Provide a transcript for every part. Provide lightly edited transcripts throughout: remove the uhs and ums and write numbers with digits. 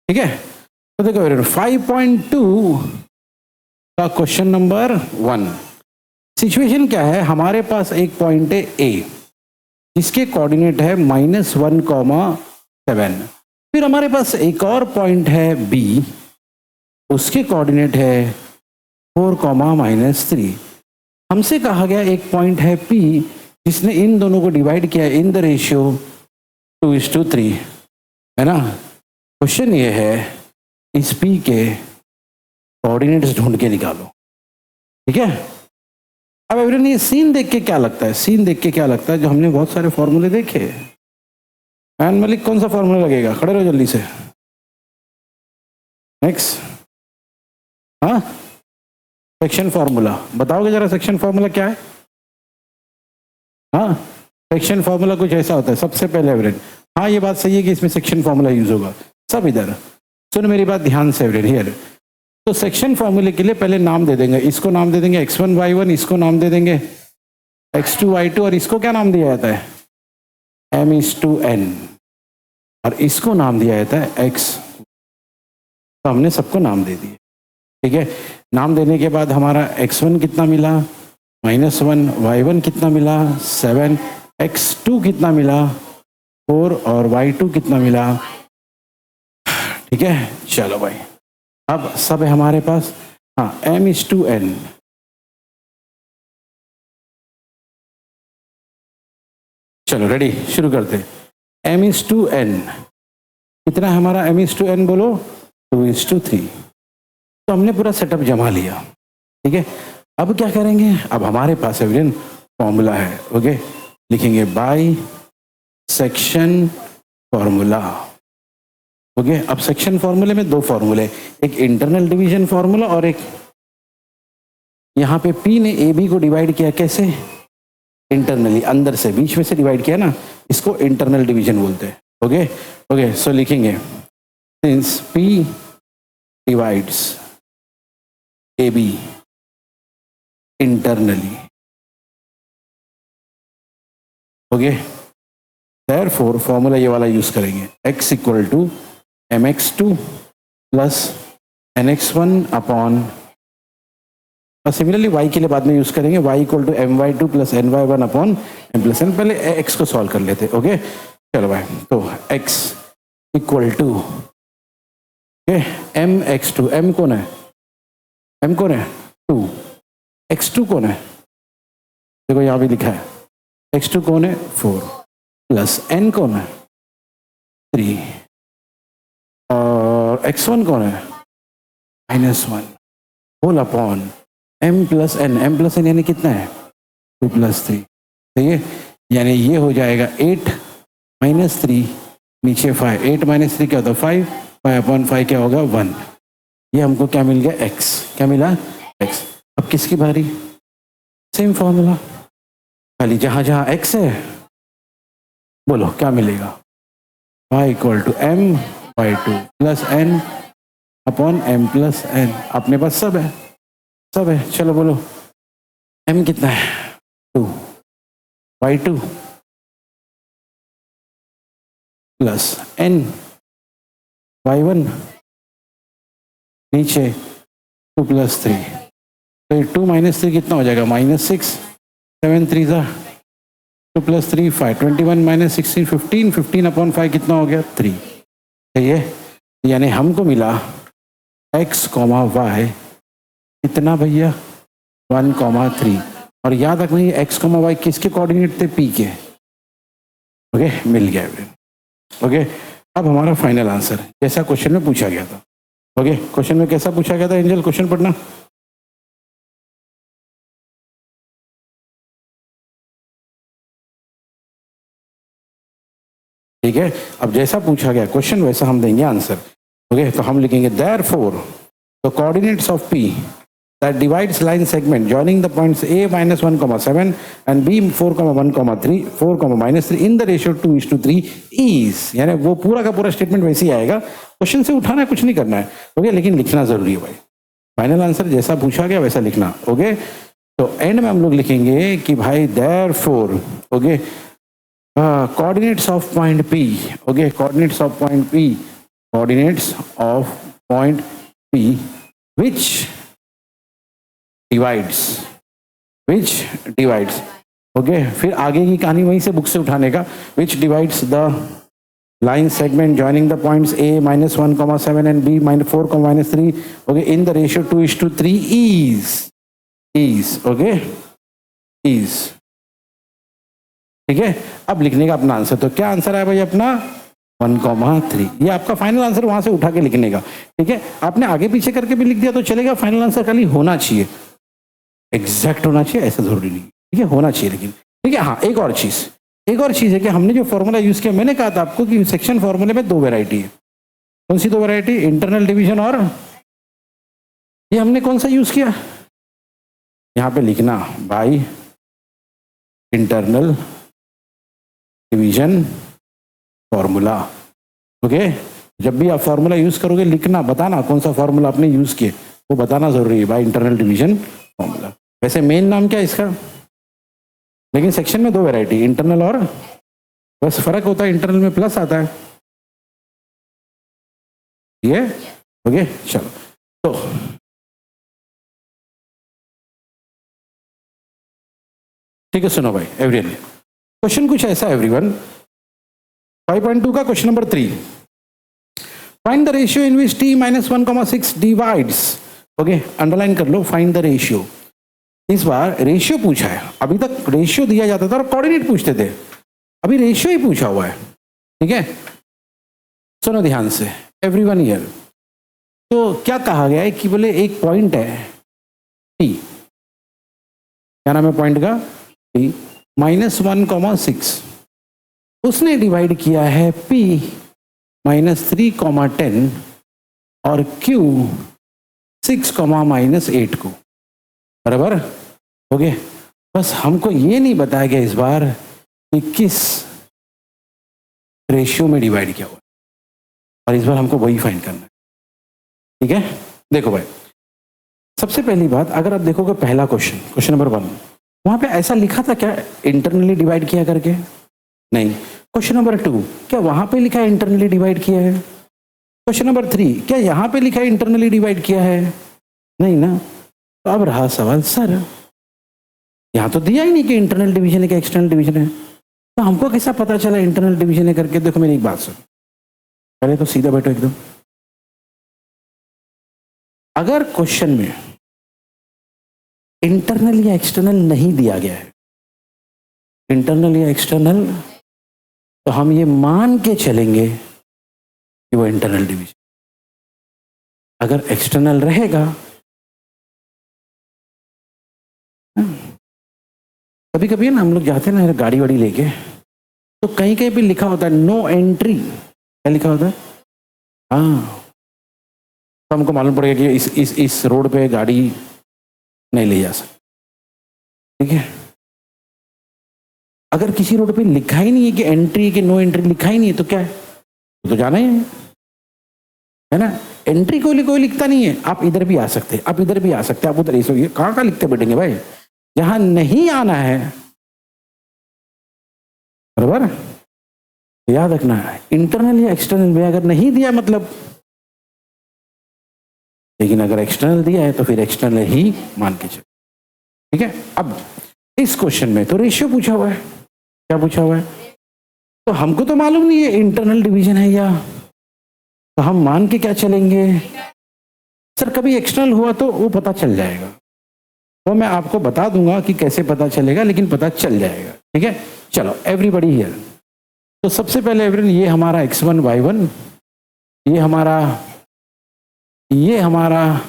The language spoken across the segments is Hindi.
ठीक है, तो देखो 5.2 का क्वेश्चन नंबर 1। सिचुएशन क्या है, हमारे पास एक पॉइंट है ए जिसके कोऑर्डिनेट है -1,7। फिर हमारे पास एक और पॉइंट है बी, उसके कोऑर्डिनेट है 4, हमसे कहा गया एक पॉइंट है पी जिसने इन दोनों को डिवाइड किया इन द रेशियो 2:3, है ना। क्वेश्चन ये है इस पी के कोऑर्डिनेट्स ढूंढ के निकालो, ठीक है। अब एवरीवन ये सीन देख के क्या लगता है, सीन देख के क्या लगता है, जो हमने बहुत सारे फॉर्मूले देखे। एन मलिक कौन सा फॉर्मूला लगेगा, खड़े रहो जल्दी से। नेक्स्ट, हाँ सेक्शन फॉर्मूला बताओगे जरा, सेक्शन फॉर्मूला क्या है। हाँ सेक्शन फॉर्मूला कुछ ऐसा होता है, सबसे पहले एवरेज। हाँ ये बात सही है कि इसमें सेक्शन फॉर्मूला यूज होगा। सब इधर सुन मेरी बात ध्यान से एवरेज हियर। तो सेक्शन फॉर्मूले के लिए पहले नाम दे देंगे, इसको नाम दे देंगे x1 y1, इसको नाम दे देंगे x2 y2, और इसको क्या नाम दिया जाता है m/n, और इसको नाम दिया जाता है x। तो हमने सबको नाम दे दिए, ठीक है। नाम देने के बाद हमारा x1 कितना मिला -1, y1 कितना मिला 7, x2 कितना मिला 4, और y2 कितना मिला, ठीक है। चलो भाई अब सब है हमारे पास। हाँ m/n, चलो रेडी शुरू करते हैं। m/n कितना है हमारा, m/n बोलो 2:3। तो हमने पूरा सेटअप जमा लिया, ठीक है। अब क्या करेंगे, अब हमारे पास एवरीवन फॉर्मूला है, ओके। लिखेंगे बाय सेक्शन फॉर्मूला, ओके। अब सेक्शन फॉर्मूले में दो फॉर्मूले, एक इंटरनल डिवीजन फॉर्मूला और एक यहाँ पे P ने ए बी को डिवाइड किया, कैसे इंटरनली, अंदर से बीच में से डिवाइड किया ना, इसको इंटरनल डिवीजन बोलते हैं, ओके ओके। सो लिखेंगे since P divides A B internally, okay, therefore formula ये वाला यूज करेंगे x = mx2 plus nx1 upon, और सिमिलरली y के लिए बाद में यूज करेंगे y = my2 plus ny1 upon m plus n। पहले x को सॉल्व कर लेते, ओके। चलो भाई, तो x = mx2, m कौन है, m कौन है 2, x2 कौन है, देखो यहाँ भी लिखा है x2 कौन है 4, प्लस n कौन है 3, और x1 कौन है -1, whole upon m plus n यानी कितना है 2 + 3, ठीक है। यानी ये हो जाएगा 8 - 3 नीचे 5, 8 - 3 क्या होता है 5, 5/5 क्या होगा 1। ये हमको क्या मिल गया x, क्या मिला x। अब किसकी बारी, सेम फॉर्मूला, खाली जहां जहां x है बोलो क्या मिलेगा, y = m/2 plus n upon m plus n। अपने पास सब है, सब है। चलो बोलो m कितना है 2, y2 प्लस n, y1 नीचे 2 + 3, तो 2 - 3 कितना हो जाएगा -6, 7 3 2 + 3 5, 21 - 16 15, 15/5 कितना हो गया 3, सही है। यानी हमको मिला x, y कितना भैया 1, 3, और याद रखना ये x, y किसके कोऑर्डिनेट थे p के, ओके मिल गया, ओके। अब हमारा फाइनल आंसर जैसा क्वेश्चन में पूछा गया था, ओके। क्वेश्चन में कैसा पूछा गया था एंजल, क्वेश्चन पढ़ना, ठीक है। अब जैसा पूछा गया क्वेश्चन वैसा हम देंगे आंसर, ओके। तो हम लिखेंगे therefore the coordinates of P that divides line segment joining the points A -1,7 and B 4,1,3 4, -3 in the ratio 2:3 is, यानी वो पूरा का पूरा स्टेटमेंट वैसे ही आएगा, क्वेश्चन से उठाना कुछ नहीं करना है, ओके। लेकिन लिखना जरूरी है भाई, फाइनल आंसर जैसा पूछा गया वैसा लिखना, ओके। तो एंड में हम लोग लिखेंगे कि भाई therefore, okay, coordinates of point P, okay, coordinates of point P coordinates of point P which divides okay फिर आगे की कहानी वहीं से बुक से उठाने का which divides the line segment joining the points A -1, 7 and B -4, -3 okay in the ratio 2:3 is okay is ठीक है। अब लिखने का अपना आंसर, तो क्या आंसर है भाई अपना 1,3। ये आपका फाइनल आंसर वहां से उठा के लिखने का, ठीक है। आपने आगे पीछे करके भी लिख दिया तो चलेगा, फाइनल आंसर खाली होना चाहिए, एग्जैक्ट होना चाहिए, ऐसा जरूरी नहीं, ठीक है, होना चाहिए लेकिन, ठीक है। हाँ एक और चीज है कि हमने जो फॉर्मूला यूज किया, मैंने कहा था आपको कि सेक्शन फॉर्मूले में 2 वैरायटी है। कौन सी 2 वैरायटी? इंटरनल डिवीजन और ये हमने कौन सा यूज किया, यहां पे लिखना by internal division formula. Okay, जब भी आप फॉर्मूला यूज करोगे लिखना, बताना कौन सा फॉर्मूला आपने यूज किया, वो बताना जरूरी है, बाय इंटरनल डिवीजन फॉर्मूला। वैसे मेन नाम क्या है इसका, लेकिन सेक्शन में 2 वैरायटी, इंटरनल और, बस फर्क होता है इंटरनल में प्लस आता है, ये ओके। चलो तो ठीक है, सुनो भाई एवरीवन, क्वेश्चन कुछ ऐसा है एवरीवन, 5.2 का question number 3, find the ratio in which t -1,6 divides, okay underline कर लो, फाइंड द रेशियो। इस बार रेशियो पूछा है, अभी तक रेशियो दिया जाता था और कोऑर्डिनेट पूछते थे, अभी रेशियो ही पूछा हुआ है, ठीक है। सुनो ध्यान से एवरीवन हियर, तो क्या कहा गया है कि बोले एक पॉइंट है t, क्या नाम है पॉइंट का, t -1,6, उसने डिवाइड किया है P -3,10 और Q 6,-8 को, बराबर, ओके। बस हमको ये नहीं बताया गया इस बार कि किस रेशियो में डिवाइड किया हुआ, और इस बार हमको वही फाइंड करना है, ठीक है। देखो भाई, सबसे पहली बात, अगर आप देखोगे पहला क्वेश्चन नंबर 1, वहां पे ऐसा लिखा था क्या इंटरनली डिवाइड किया करके, नहीं। क्वेश्चन नंबर 2, क्या वहां पे लिखा है इंटरनली डिवाइड किया है? क्वेश्चन नंबर 3, क्या यहां पे लिखा है इंटरनली डिवाइड किया है? नहीं ना। तो अब रहा सवाल, सर यहां तो दिया ही नहीं कि इंटरनल डिवीजन है कि एक्सटर्नल डिवीजन है, तो हमको कैसा पता चला इंटरनल डिवीजन है करके? देखो मेरी एक बात सुनो, पहले तो सीधा बैठो एकदम। अगर क्वेश्चन में इंटरनल या एक्सटर्नल नहीं दिया गया है, इंटरनल या एक्सटर्नल, तो हम ये मान के चलेंगे कि वो इंटरनल डिवीजन। अगर एक्सटर्नल रहेगा, कभी कभी ना हम लोग जाते हैं ना गाड़ी वाड़ी लेके, तो कहीं कहीं पे लिखा होता है नो एंट्री, क्या लिखा होता है? हाँ, तो हमको मालूम पड़ेगा कि इस रोड पे गाड़ी नहीं ले जा सकती, ठीक है। अगर किसी रोड पे लिखा ही नहीं है कि एंट्री कि नो एंट्री, लिखा ही नहीं है, तो क्या है, तो जाना ही है ना। एंट्री कोई लिखता नहीं है, आप इधर भी आ सकते हैं, आप इधर भी आ सकते हैं, आप उधर ऐसे कहाँ लिखते बैठेंगे भाई, जहां नहीं आना है, बराबर, याद रखना है। इंटरनल या एक्सटर्नल में अगर नहीं दिया मतलब, लेकिन अगर एक्सटर्नल दिया है तो फिर एक्सटर्नल ही मान के चलो, ठीक है। अब इस क्वेश्चन में तो रेशियो पूछा हुआ है, क्या पूछा हुआ है, तो हमको तो मालूम नहीं है इंटरनल डिवीजन है या, तो हम मान के क्या चलेंगे, सर कभी एक्सटर्नल हुआ तो वो पता चल जाएगा, वो मैं आपको बता दूंगा कि कैसे पता चलेगा, लेकिन पता चल जाएगा, ठीक है। चलो एवरीबॉडी हियर, तो सबसे पहले एवरीवन, ये हमारा x1 y1, ये हमारा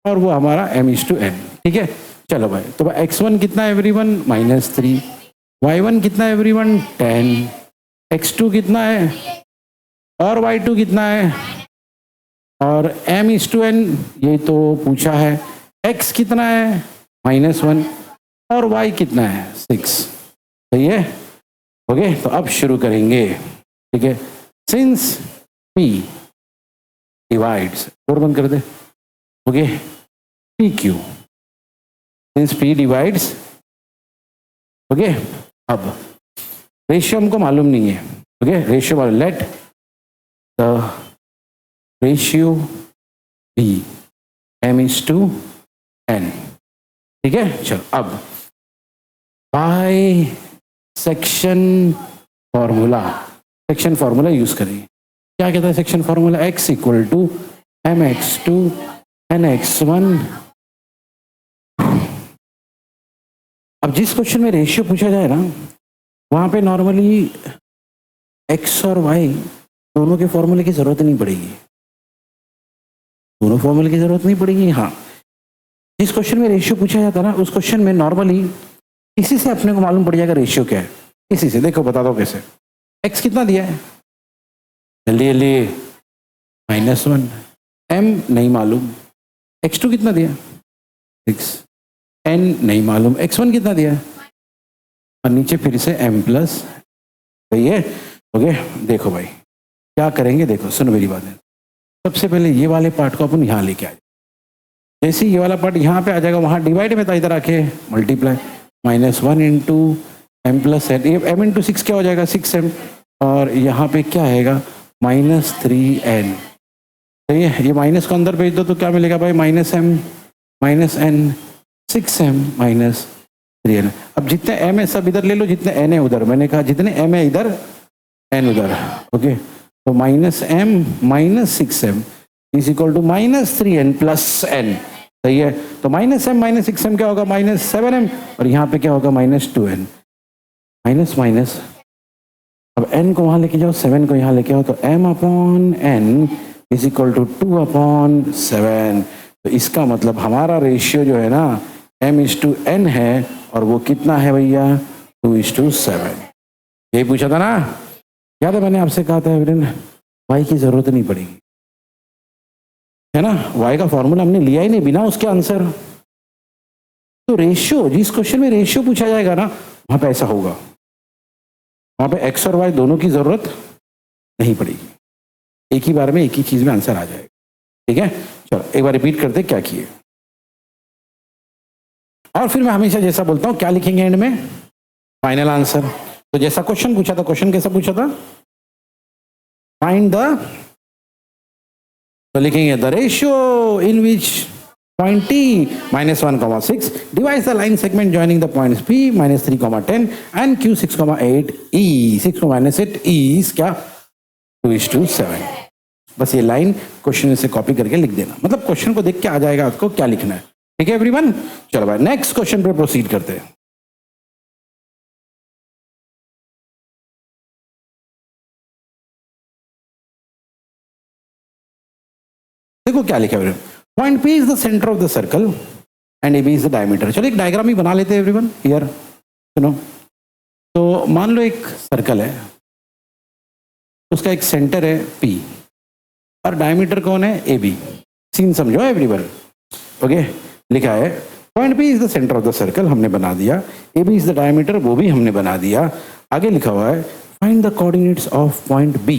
और वो हमारा m/n, ठीक है। चलो भाई, तो x1 कितना है एवरीवन, -3, y1 कितना है एवरीवन, 10, x2 कितना है और y2 कितना है, और m/n ये तो पूछा है, x कितना है -1 और y कितना है 6, सही है, ओके। तो अब शुरू करेंगे, ठीक है। सिंस p डिवाइड्स, और बंद कर दे, okay, pq, since p divides, okay. अब रेशियो हमको मालूम नहीं है, okay, ratio let the ratio be m/n। ठीक है, चलो अब बाय सेक्शन फॉर्मूला यूज करेंगे। क्या कहता है section formula? x equal to mx2 nx1। अब जिस क्वेश्चन में रेशियो पूछा जाए ना, वहां पे नॉर्मली x और y दोनों के फॉर्मूले की जरूरत नहीं पड़ेगी, दोनों फॉर्मूले की जरूरत नहीं पड़ेगी। हाँ, जिस क्वेश्चन में रेशियो पूछा जाता है ना, उस क्वेश्चन में नॉर्मली इसी से अपने को मालूम पड़ जाएगा रेशियो क्या है। इसी से देखो, बता दो कैसे। x कितना दिया है, जल्दी जल्दी, -1। m नहीं मालूम, x2 कितना दिया, 6। n नहीं मालूम, x1 कितना दिया है, और नीचे फिर से m प्लस। सही है, ओके। देखो भाई क्या करेंगे, देखो सुनो मेरी बात है। सबसे पहले ये वाले पार्ट को अपन यहाँ लेके आए, जैसे ये वाला पार्ट यहाँ पे आ जाएगा, वहाँ डिवाइड में था, इधर आके multiply, -1 into m plus n, ये m इंटू 6 क्या हो जाएगा, 6m, और यहाँ पे क्या आएगा, -3n। सही है, ये माइनस को अंदर भेज दो तो क्या मिलेगा भाई, -m -n 6m -3n। अब जितने m है सब इधर ले लो, जितने n है उधर, मैंने कहा जितने m है इधर n उधर, ओके। तो -m -6m is equal to -3n plus n। सही है, तो -m -6m क्या होगा, -7m, और यहाँ पे क्या होगा, -2n। माइनस माइनस, अब n को वहां लेके जाओ, 7 को यहाँ लेके आओ, तो m/n इज इक्वल टू 2/7। तो इसका मतलब हमारा रेशियो जो है ना m/n है, और वो कितना है भैया, 2:7। यही पूछा था ना, याद है मैंने आपसे कहा था एवरेन, y की जरूरत नहीं पड़ेगी, है ना, y का फॉर्मूला हमने लिया ही नहीं, बिना उसके आंसर। तो रेशियो, जिस क्वेश्चन में रेशियो पूछा जाएगा ना, वहां पे ऐसा होगा, वहां पे x और y दोनों की जरूरत नहीं पड़ेगी, एक ही बार में एक ही चीज में आंसर आ जाएगा। ठीक है, चलो एक बार रिपीट करते क्या किए, और फिर मैं हमेशा जैसा बोलता हूं, क्या लिखेंगे एंड में, फाइनल आंसर। तो जैसा क्वेश्चन पूछा था, क्वेश्चन कैसा पूछा था, फाइंड द, तो लिखेंगे the ratio in which point T -1,6 divides the line segment joining the points P -3,10 and Q 6,8 E 6,8 E is क्या, 2:7। बस ये लाइन क्वेश्चन से कॉपी करके लिख देना, मतलब क्वेश्चन को देख के आ जाएगा आपको क्या लिखना है। ठीक है एवरीवन, चलो भाई नेक्स्ट क्वेश्चन पे प्रोसीड करते हैं। देखो क्या लिखा है, point P is the centre of the circle and AB is the diameter. चलो एक डायग्राम ही बना लेते हैं एवरीवन हियर, सुनो। तो मान लो एक सर्कल है, उसका एक सेंटर है P और डायमीटर कौन है, AB। सीन समझो एवरीवन, ओके। लिखा है point P is the centre of the circle, हमने बना दिया, AB इज द डायमीटर, वो भी हमने बना दिया। आगे लिखा हुआ है find the coordinates of point B।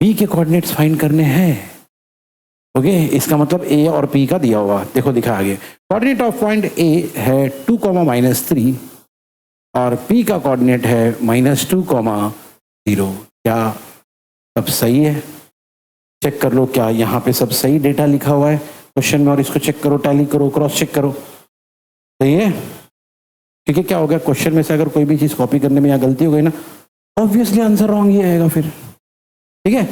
B के कोऑर्डिनेट्स फाइंड करने हैं, ओके। इसका मतलब A और P का दिया हुआ, देखो दिखा आगे, कोऑर्डिनेट ऑफ पॉइंट A है 2, -3 और P का कोऑर्डिनेट है -2, 0। क्या सब सही है? चेक कर लो, क्या यहाँ पे सब सही डेटा लिखा हुआ है क्वेश्चन में, और इसको चेक करो, टैली करो, क्रॉस चेक करो, सही है। क्योंकि क्या हो गया, क्वेश्चन में से अगर कोई भी चीज कॉपी करने में यहाँ गलती हो गई ना, ऑब्वियसली आंसर रॉन्ग ही आएगा फिर। ठीक है,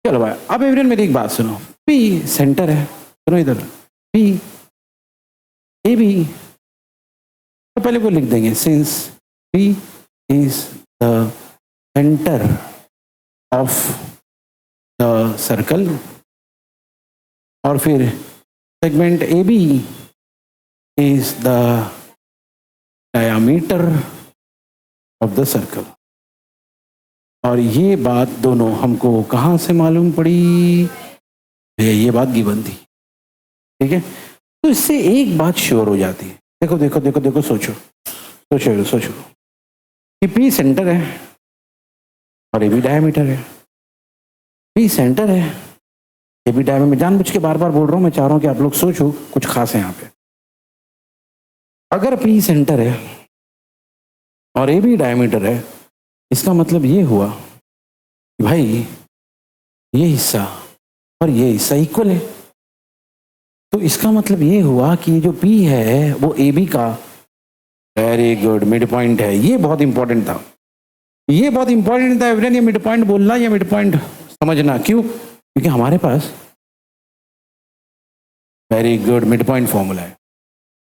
चलो भाई अब एवरीवन मेरी एक बात सुनो, P सेंटर है, सुनो इधर, P AB, तो पहले वो लिख देंगे since P is the centre of the circle, और फिर segment AB is the diameter of the circle. और ये बात दोनों हमको कहाँ से मालूम पड़ी, ये बात गिवन थी। ठीक है, तो इससे एक बात श्योर हो जाती है, देखो देखो देखो देखो, सोचो सोचो सोचो कि P सेंटर है और AB डायमीटर है। P सेंटर है, AB डायमीटर, मैं जानबूझ के बार बार बोल रहा हूँ, मैं चाह रहा हूँ कि आप लोग सोचो, कुछ खास है यहाँ पे। अगर P सेंटर है और AB डायमीटर है, इसका मतलब ये हुआ कि भाई ये हिस्सा और ये इसका इक्वल है। तो इसका मतलब ये हुआ कि जो P है वो AB का वेरी गुड मिड पॉइंट है। ये बहुत इंपॉर्टेंट था, ये बहुत इंपॉर्टेंट था एवरीवन, ये मिड पॉइंट बोलना या मिड पॉइंट समझना। क्यों? क्योंकि हमारे पास very good mid point formula है,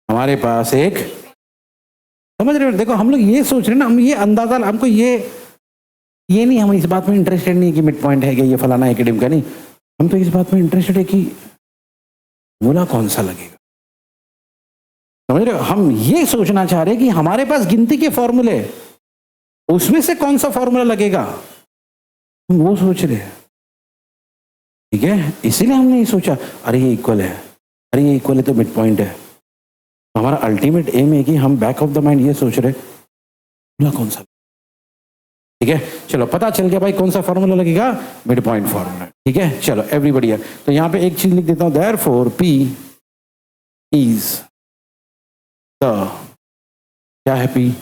हमारे पास एक, समझ रहे हो? देखो हम लोग ये सोच रहे हैं ना, हम ये अंदाजा, हमको ये नहीं, हम इस बात में इंटरेस्टेड नहीं कि मिड पॉइंट है कि ये फलाना एकेडमिक का, नहीं, हम तो इस बात में इंटरेस्टेड है कि फॉर्मूला कौन सा लगेगा। समझ रहे हो? हम ये सोचना चाह रहे हैं कि हमारे पास गिनती के फॉर्मूले, उसमें से कौन सा फॉर्मूला लगेगा, हम वो सोच रहे हैं। ठीक है, इसीलिए हमने ये सोचा अरे ये इक्वल है, अरे ये इक्वल है तो मिड पॉइंट है। तो हमारा अल्टीमेट एम है कि हम बैक ऑफ द माइंड ये सोच रहे फॉर्मूला कौन सा। ठीक है, चलो पता चल गया भाई कौन सा फॉर्मूला लगेगा, मिड पॉइंट फॉर्मूला। ठीक है, चलो एवरीबॉडी है। तो यहां पे एक चीज लिख देता हूं, देयरफॉर P इज द, क्या है P?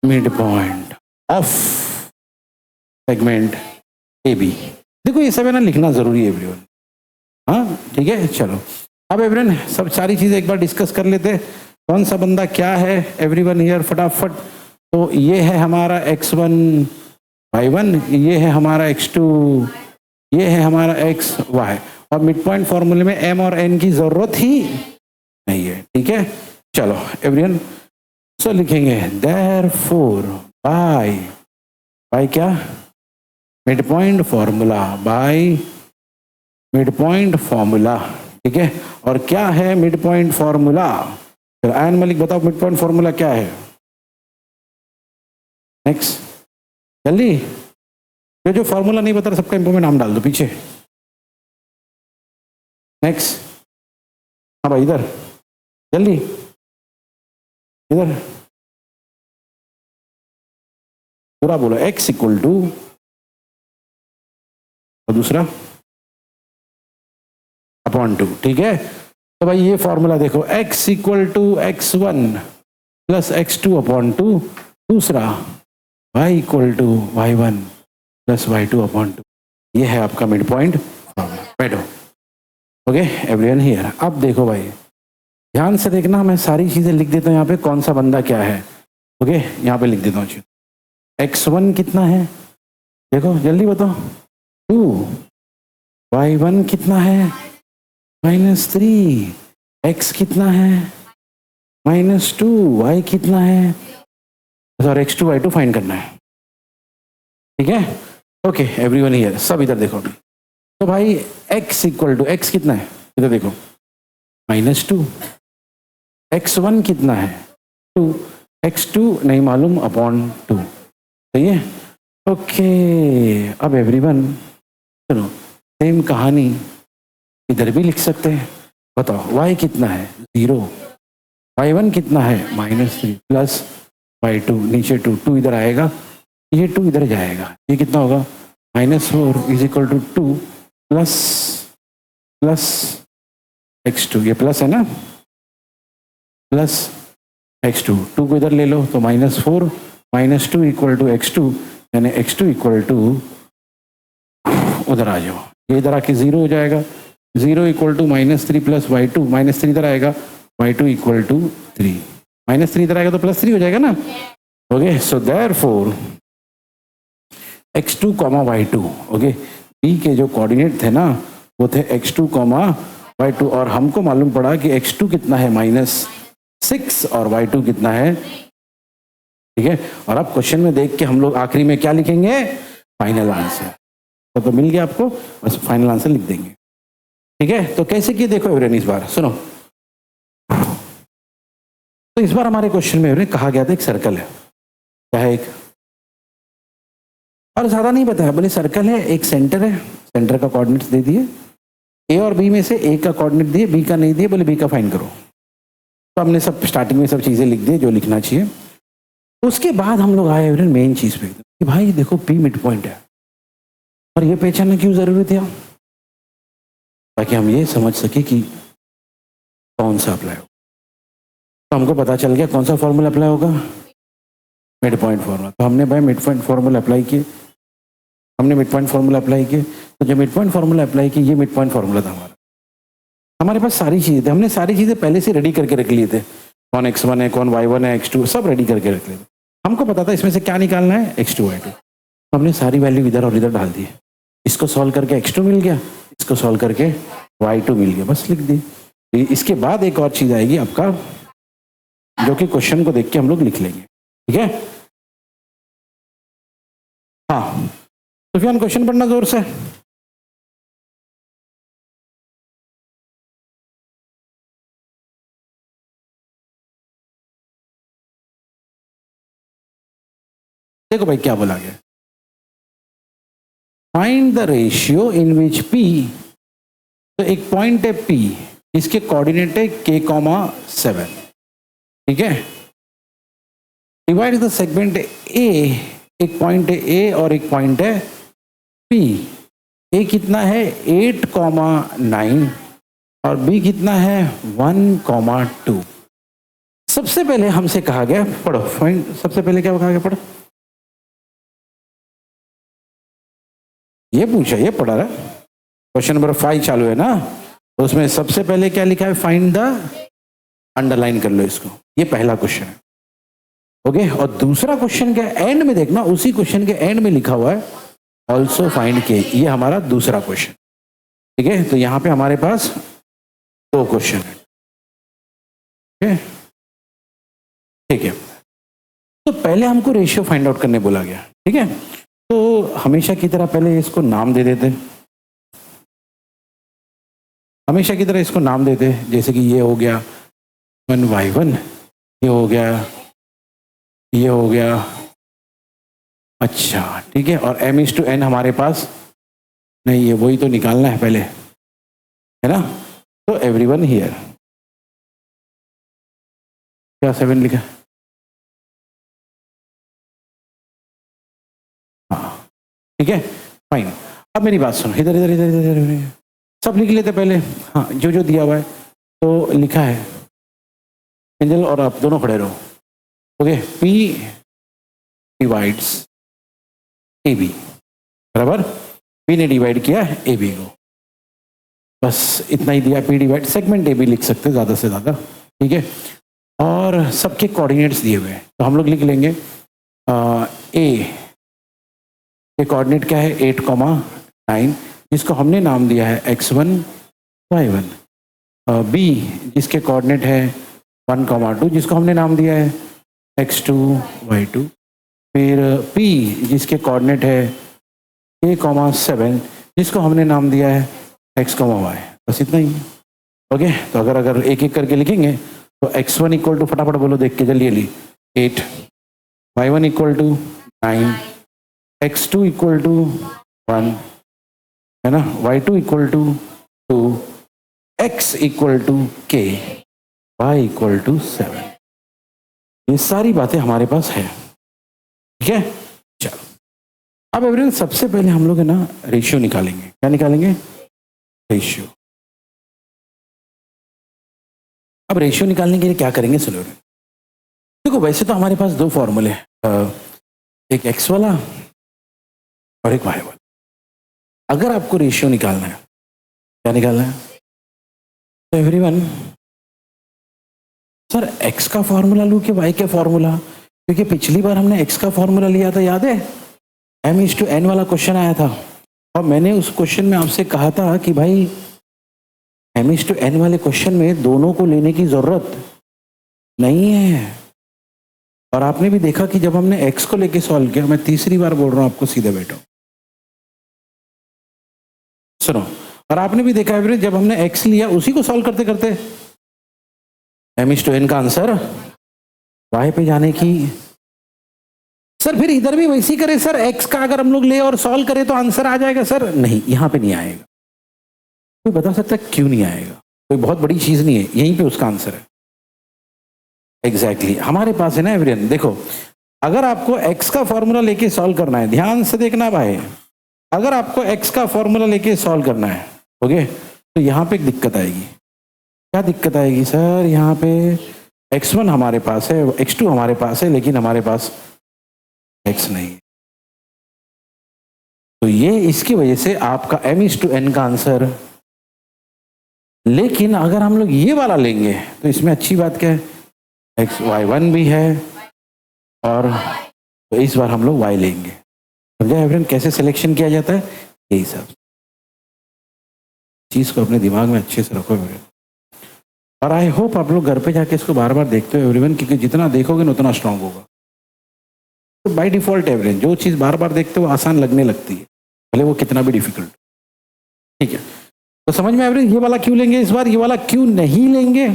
Mid point of segment AB। देखो ये सब है ना लिखना जरूरी है एवरीवन। हाँ ठीक है, चलो अब एवरीवन सब सारी चीजें एक बार डिस्कस कर लेते हैं। कौन सा बंदा क्या है एवरीवन हियर फटाफट। तो ये है हमारा x1 y1, ये है हमारा x2, ये है हमारा xy, और मिड पॉइंट फॉर्मूले में m और n की जरूरत ही नहीं है। ठीक है, चलो एवरीवन सो लिखेंगे देयरफॉर बाय क्या, mid point formula, by mid point formula. ठीक है, और क्या है मिड पॉइंट फॉर्मूला? चलो आयन मलिक बताओ मिड पॉइंट फॉर्मूला क्या है। नेक्स्ट जल्दी, जो फॉर्मूला नहीं बता रहा सबका इंपॉर्टेंट नाम डाल दो पीछे। नेक्स्ट, हाँ भाई इधर जल्दी, इधर पूरा बोलो, x इक्वल टू, और दूसरा अपॉन 2। ठीक है, तो भाई ये फॉर्मूला देखो, x equal to x1 plus x2 upon 2, दूसरा y equal to y1 plus y2 upon 2। ये है आपका मिड पॉइंट फॉर्मूला। बैठो, ओके एवरीवन हियर। अब देखो भाई ध्यान से देखना, मैं सारी चीजें लिख देता हूँ यहाँ पे, कौन सा बंदा क्या है। ओके यहाँ पे लिख देता हूँ, x1 कितना है देखो जल्दी बताओ, 2, y1 कितना है -3, x कितना है -2, y कितना है, और x2 y2 फाइंड करना है। ठीक है, ओके एवरीवन हियर, सब इधर देखो। तो भाई x इक्वल टू, x कितना है इधर देखो -2, x1 कितना है 2, x2 नहीं मालूम अपॉन 2। सही है, ओके। अब एवरीवन सुनो, सेम कहानी इधर भी लिख सकते हैं। बताओ y कितना है 0, y1 कितना है -3 प्लस y2 नीचे 2, 2 इधर आएगा, ये 2 इधर जाएगा, ये कितना होगा -4 is equal to 2 plus x2, ये प्लस है ना, प्लस x2, 2 को इधर ले लो तो -4 -2 इक्वल टू x2, यानी x2 इक्वल टू, उधर आ जाओ, ये इधर आके 0 हो जाएगा, 0 इक्वल टू -3 प्लस y2, -3 इधर आएगा, y2 इक्वल टू 3, -3 इधर आएगा तो +3 हो जाएगा ना। Okay, so therefore x2, y2, okay, b के जो कोऑर्डिनेट थे ना वो थे x2, y2, और हमको मालूम पड़ा कि x2 कितना है -6 और y2 कितना है। ठीक है, और अब क्वेश्चन में देख के हम लोग आखिरी में क्या लिखेंगे, फाइनल आंसर। तो मिल गया आपको, बस फाइनल आंसर लिख देंगे। ठीक है, तो कैसे किए देखो एवरीवन, इस बार सुनो। तो इस बार हमारे क्वेश्चन में एवरीवन कहा गया था एक सर्कल है, क्या है, एक, और ज्यादा नहीं बताया, बोले सर्कल है, एक सेंटर है, सेंटर का कोऑर्डिनेट्स दे दिए, ए और बी में से ए का कोऑर्डिनेट दिए, बी का नहीं दिए, बोले बी का फाइंड करो। तो हमने सब स्टार्टिंग में सब चीजें लिख दी जो लिखना चाहिए। उसके बाद हम लोग आए एवरीवन मेन चीज पे कि भाई देखो पी मिड पॉइंट है, और ये पहचानना क्यों जरूरी था, ताकि हम ये समझ सके कि कौन सा अप्लाई होगा। तो हमको पता चल गया कौन सा फॉर्मूला अप्लाई होगा, मिड पॉइंट फॉर्मूला। तो हमने भाई मिड पॉइंट फॉर्मूला अप्लाई किए, हमने मिड पॉइंट फॉर्मूला अप्लाई किए। तो जब मिड पॉइंट फार्मूला अप्लाई किया, ये मिड पॉइंट फार्मूला था हमारा। हमारे पास सारी चीजें थी, हमने सारी चीजें पहले से रेडी करके रख लिए थे। कौन x1 है, कौन y1 है, x2 सब रेडी करके रख लिए थे। हमको पता था इसमें से क्या निकालना है, x2 y2। तो हमने सारी वैल्यू इधर और इधर डाल दी। इसको सॉल्व करके x2 मिल गया, इसको सॉल्व करके y2 मिल गया, बस लिख दी। इसके बाद एक और चीज आएगी आपका, जो कि क्वेश्चन को देख के हम लोग लिख लेंगे, ठीक है। हाँ सुफियान, क्वेश्चन पढ़ना जोर से। देखो भाई क्या बोला गया, find the ratio in which p, तो एक पॉइंट है p, इसके कोऑर्डिनेट है k,7, ठीक है। डिवाइड द सेगमेंट a, एक पॉइंट है a और एक पॉइंट है p। a कितना है 8,9 और b कितना है 1,2। सबसे पहले हमसे कहा गया, पढ़ो फाइंड, सबसे पहले क्या कहा गया, पढ़ो। ये पूछा, ये पढ़ा रहा, क्वेश्चन नंबर 5 चालू है ना, तो उसमें सबसे पहले क्या लिखा है, फाइंड द, अंडरलाइन कर लो इसको, ये पहला क्वेश्चन है, ओके। और दूसरा क्वेश्चन के एंड में देखना, उसी क्वेश्चन के एंड में लिखा हुआ है ऑल्सो फाइंड के, ये हमारा दूसरा क्वेश्चन, ठीक है। तो यहां पे हमारे पास 2 क्वेश्चन है, ठीक है। तो पहले हमको रेशियो फाइंड आउट करने बोला गया, ठीक है। तो हमेशा की तरह पहले इसको नाम दे देते, हमेशा की तरह इसको नाम देते, जैसे कि ये हो गया 1y1, ये हो गया, ये हो गया, अच्छा ठीक है। और m/n हमारे पास नहीं है, वही तो निकालना है पहले, है ना। तो एवरीवन हियर, क्या 7 लिखा, हाँ ठीक है फाइन। अब मेरी बात सुनो, इधर इधर इधर इधर इधर सब लिख लेते पहले, हाँ जो जो दिया हुआ है तो लिखा है। एंजल और आप दोनों खड़े रहो, ओके। P डिवाइड्स AB, बराबर, P ने डिवाइड किया AB को, बस इतना ही दिया। P डिवाइड सेगमेंट AB लिख सकते ज़्यादा से ज़्यादा, ठीक है। और सबके कोऑर्डिनेट्स दिए हुए हैं, तो हम लोग लिख लेंगे A के कोऑर्डिनेट क्या है 8,9, जिसको हमने नाम दिया है x1 y1। B जिसके कोऑर्डिनेट है 1,2, जिसको हमने नाम दिया है x2 y2। फिर P जिसके कोऑर्डिनेट है k,7, जिसको हमने नाम दिया है x, y। बस इतना ही, ओके। तो अगर एक एक करके लिखेंगे तो x1 इक्वल टू, फटाफट बोलो देख के जल्दी 8, y1 equal to 9, x2 equal to 1, है ना, y2 equal to 2, x equal to k, y equal to 7। ये सारी बातें हमारे पास है, ठीक है। चलो अब एवरीवन, सबसे पहले हम लोग है ना रेशियो निकालेंगे। क्या निकालेंगे, रेशियो। अब रेशियो निकालने के लिए क्या करेंगे, सुनो देखो, वैसे तो हमारे पास 2 फॉर्मूले हैं, एक x वाला और एक y वाला। अगर आपको रेशियो निकालना है, क्या निकालना है, तो एवरीवन सर x का फॉर्मूला लूँ कि y का फॉर्मूला, क्योंकि पिछली बार हमने x का फॉर्मूला लिया था, याद है, m/n वाला क्वेश्चन आया था, और मैंने उस क्वेश्चन में आपसे कहा था कि भाई m/n वाले क्वेश्चन में दोनों को लेने की जरूरत नहीं है। और आपने भी देखा कि जब हमने x को लेके सॉल्व किया, मैं तीसरी बार बोल रहा हूं आपको, सीधे बैठो सुनो, और आपने भी देखा है जब हमने x लिया, उसी को सॉल्व करते करते m/n का आंसर y पे जाने की। सर फिर इधर भी वैसे ही करे सर, x का अगर हम लोग ले और सॉल्व करें तो आंसर आ जाएगा, सर नहीं, यहां पे नहीं आएगा। कोई बता सकता है क्यों नहीं आएगा, कोई बहुत बड़ी चीज नहीं है, यहीं पे उसका आंसर है। एग्जैक्टली हमारे पास है ना एवरीवन, देखो अगर आपको x का फॉर्मूला लेके सॉल्व करना है, ध्यान से देखना भाई, अगर आपको x का फॉर्मूला लेके सॉल्व करना है, ओके, तो यहाँ पे एक दिक्कत आएगी। क्या दिक्कत आएगी सर, यहाँ पे x1 हमारे पास है, x2 हमारे पास है, लेकिन हमारे पास x नहीं है। तो ये इसकी वजह से आपका m/n का आंसर। लेकिन अगर हम लोग ये वाला लेंगे तो इसमें अच्छी बात क्या है, y1 भी है, और तो इस बार हम लोग y लेंगे। समझा एवरीवन कैसे सिलेक्शन किया जाता है? यही सब चीज को अपने दिमाग में अच्छे से रखो एवरीवन। और आई होप आप लोग घर पे जाके इसको बार बार देखते हो एवरीवन, क्योंकि जितना देखोगे ना उतना स्ट्रांग होगा। तो बाय डिफॉल्ट एवरीवन जो चीज बार बार देखते हो आसान लगने लगती है, भले वो कितना भी डिफिकल्ट। ठीक है, तो समझ में एवरीवन ये वाला क्यों लेंगे इस बार, ये वाला क्यों नहीं लेंगे,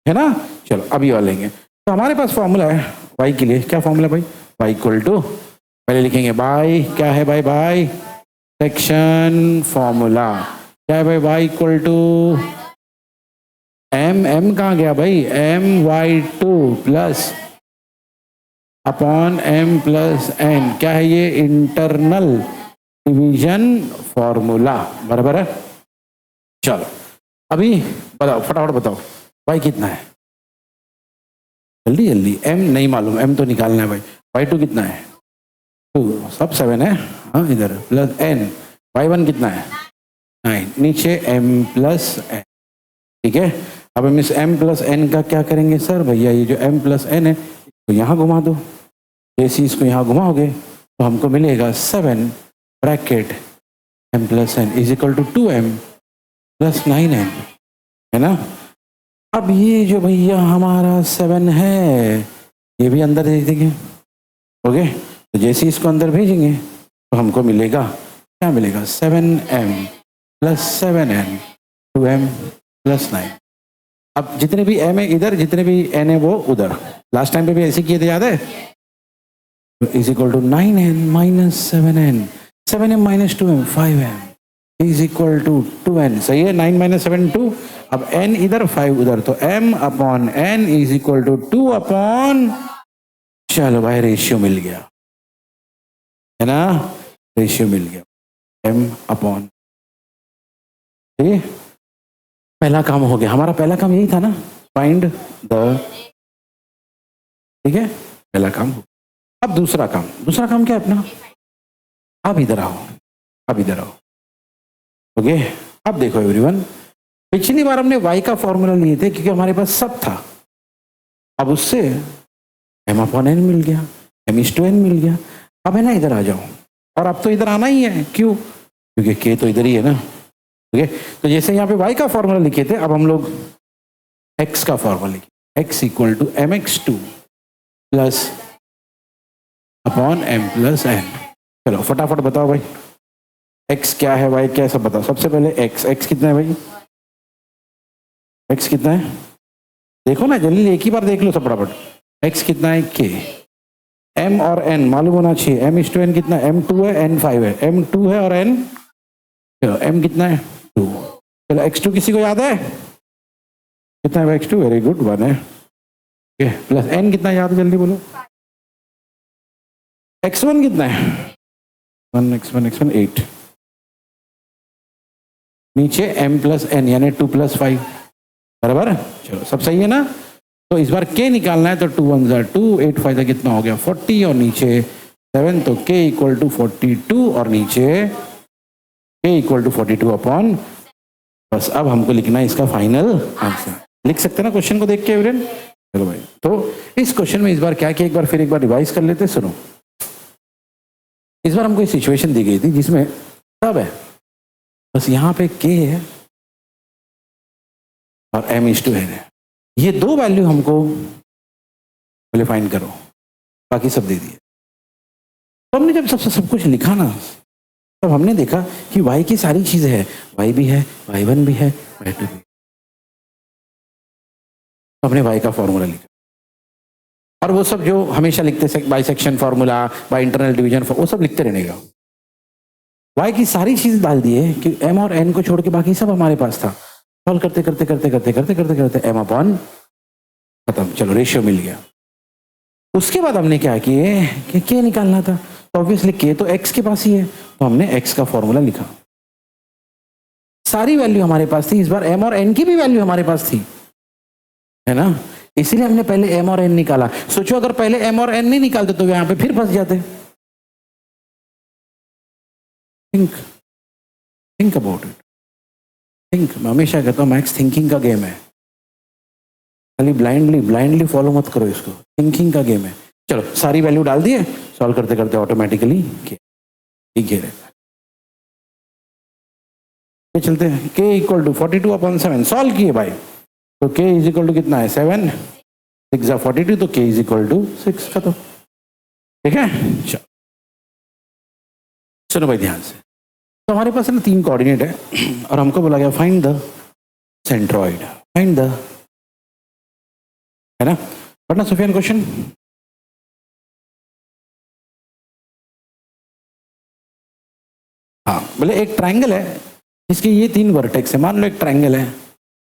है ना? चलो अभी वाला लेंगे। तो हमारे पास फॉर्मूला है y के लिए, क्या फॉर्मूला भाई? y इक्वल टू, पहले लिखेंगे बाय, क्या है भाई? By section formula. क्या है भाई? y इक्वल टू m कहाँ गया भाई? my2 plus upon m plus n। क्या है ये? इंटरनल डिवीजन फॉर्मूला, बराबर है। चलो अभी बताओ, फटाफट बताओ y कितना है? जल्दी जल्दी, m नहीं मालूम, m तो निकालना है भाई। y2 कितना है? 2, सब 7 है, हाँ इधर, प्लस n। y1 कितना है? 9, नीचे m प्लस n। ठीक है, अब हम इस m प्लस n का क्या करेंगे सर? भैया ये जो m प्लस n है तो यहाँ घुमा दो, जैसे इसको यहाँ घुमाओगे तो हमको मिलेगा 7 bracket m plus n is equal to 2m plus 9n, है ना? अब ये जो भैया हमारा 7 है ये भी अंदर भेज देंगे। ओके, तो जैसे इसको अंदर भेजेंगे तो हमको मिलेगा, क्या मिलेगा? 7m plus 7n 2m plus 9। अब जितने भी m है इधर, जितने भी n है वो उधर, लास्ट टाइम पे भी ऐसे किए थे, याद है? Is equal to 9n minus 7n, 7m minus 2m 5m is equal to 2n। सही है, 9 माइनस 7 2। अब n इधर 5 उधर, तो m upon n is equal to 2 upon, चलो भाई रेशियो मिल गया, है ना? रेशियो मिल गया m अपॉन। ठीक, पहला काम हो गया हमारा। पहला काम यही था ना, फाइंड द, ठीक है, पहला काम हो। अब दूसरा काम, दूसरा काम क्या है अपना? अब इधर आओ, अब इधर आओ। ओके, अब देखो एवरीवन, पिछली बार हमने y का फॉर्मूला लिए थे क्योंकि हमारे पास सब था। अब उससे m अपॉन n मिल गया, m/n मिल गया। अब है ना, इधर आ जाओ, और अब तो इधर आना ही है, क्यों? क्योंकि k तो इधर ही है ना। ओके, तो जैसे यहाँ पे y का फॉर्मूला लिखे थे, अब हम लोग x का फॉर्मूला लिखे, x equal to mx2 plus upon m plus n। चलो फटाफट बताओ भाई, x क्या है, y क्या है, सब बताओ। सबसे पहले x कितना है भाई? x कितना है? देखो ना जल्दी, एक ही बार देख लो सब फटाफट। x कितना है? k। m और n मालूम होना चाहिए, m/n कितना है? m2 है, n 5 है, m2 है और n, चलो m कितना है? 2। चलो x2 किसी को याद है? कितना है x2? वेरी गुड, 1 है। प्लस n कितना याद है? जल्दी बोलो। x1 कितना है? 1 x1 8, नीचे m प्लस n यानी 2 प्लस 5, बराबर। चलो सब सही है ना? तो इस बार k निकालना है, तो 2 1 जार 2, 8 5 कितना हो गया? 40, और नीचे 7, तो k इक्वल टू 42, और नीचे k इक्वल टू 42 अपॉन। बस अब हमको लिखना है इसका फाइनल आंसर। लिख सकते हैं ना क्वेश्चन को देख के एवरीवन? चलो भाई, तो इस क्वेश्चन में इस बार क्या किया, एक बार रिवाइज कर लेते। सुनो, इस बार हमको एक सिचुएशन दी गई थी जिसमें सब है, बस यहाँ पे k है और m/n है। ये दो वैल्यू हमको पहले फाइंड करो, बाकी सब दे दिए। तो हमने जब सब कुछ लिखा ना, तब हमने देखा कि y की सारी चीजें है, y भी है, y1 भी है, y2 भी। तो हमने y का फॉर्मूला लिखा, और वो सब जो हमेशा लिखते, by section formula, by internal division, वो सब लिखते रहने का। y की सारी चीज डाल दिए कि m और n को छोड़ के बाकी सब हमारे पास था। सॉल्व करते करते करते करते करते करते करते m अपॉन खत्म। चलो रेशियो मिल गया। उसके बाद हमने क्या किए कि k निकालना था, तो ऑब्वियसली k तो x के पास ही है, तो हमने x का फॉर्मूला लिखा। सारी वैल्यू हमारे पास थी, इस बार m और n की भी वैल्यू हमारे पास थी, है ना? इसीलिए हमने पहले m और n निकाला। सोचो अगर पहले m और n नहीं निकालते तो यहाँ पे फिर फंस जाते। Think about it, think. मैं हमेशा कहता हूँ मैथ्स थिंकिंग का गेम है, खाली ब्लाइंडली फॉलो मत करो इसको, थिंकिंग का गेम है। चलो सारी वैल्यू डाल दिए, सॉल्व करते करते ऑटोमेटिकली ठीक है। चलते हैं, k इक्वल टू 42/7 सॉल्व किए भाई, तो k इज इक्वल टू कितना है 7, 6 42, तो k इज इक्वल टू 6 का। तो ठीक है, चलो सुनो भाई ध्यान से। तो हमारे पास ना 3 कोऑर्डिनेट है और हमको बोला गया find the centroid, find the, है ना, पढ़ना सुफियान क्वेश्चन। हाँ बोले एक ट्राइंगल है जिसके ये 3 वर्टेक्स है। मान लो एक ट्राइंगल है,